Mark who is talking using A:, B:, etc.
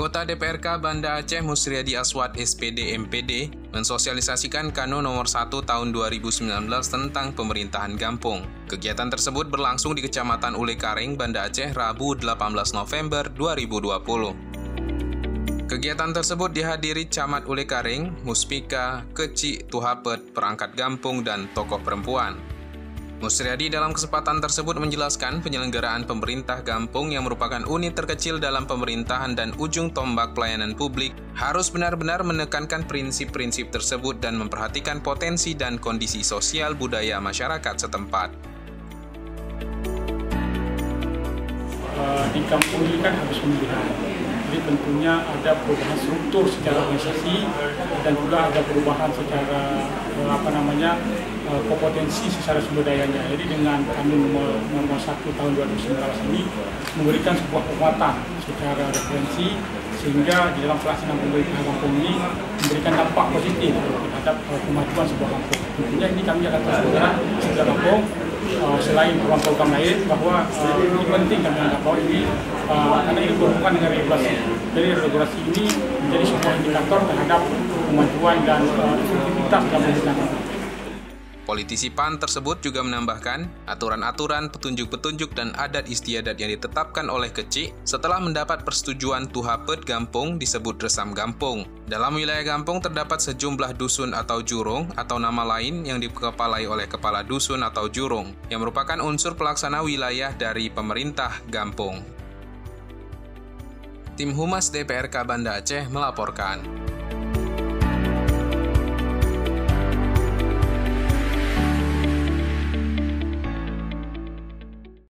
A: Anggota DPRK Banda Aceh Musriadi Aswad SPD MPD mensosialisasikan Kanun Nomor 1 Tahun 2019 tentang pemerintahan kampung. Kegiatan tersebut berlangsung di Kecamatan Ulekareng, Banda Aceh, Rabu 18 November 2020. Kegiatan tersebut dihadiri Camat Ulekareng, Muspika, Kecik, Tuhapet, perangkat kampung, dan tokoh perempuan. Musriadi dalam kesempatan tersebut menjelaskan penyelenggaraan pemerintah kampung yang merupakan unit terkecil dalam pemerintahan dan ujung tombak pelayanan publik harus benar-benar menekankan prinsip-prinsip tersebut dan memperhatikan potensi dan kondisi sosial budaya masyarakat setempat.
B: Di kampung ini kan harus pemilihan, jadi tentunya ada perubahan struktur secara organisasi dan juga ada perubahan secara kompetensi secara sumber dayanya. Jadi dengan Kanun Nomor 1 Tahun 2019 ini memberikan sebuah kekuatan secara referensi sehingga di dalam pelaksanaan pemerintahan kampung ini memberikan dampak positif terhadap kemajuan sebuah kampung. Tentunya ini kami akan terus bergerak secara kampung. Selain program lain, bahwa ini penting kami anggap bahwa ini karena ini berhubungan dengan regulasi. Jadi regulasi ini menjadi sebuah indikator terhadap kemajuan dan efektivitas dalam pemerintahan.
A: Politisi PAN tersebut juga menambahkan aturan-aturan, petunjuk-petunjuk, dan adat istiadat yang ditetapkan oleh Kecik setelah mendapat persetujuan Tuhapet Gampung disebut Resam Gampung. Dalam wilayah kampung terdapat sejumlah dusun atau jurung atau nama lain yang dikepalai oleh kepala dusun atau jurung yang merupakan unsur pelaksana wilayah dari pemerintah kampung. Tim Humas DPRK Banda Aceh melaporkan.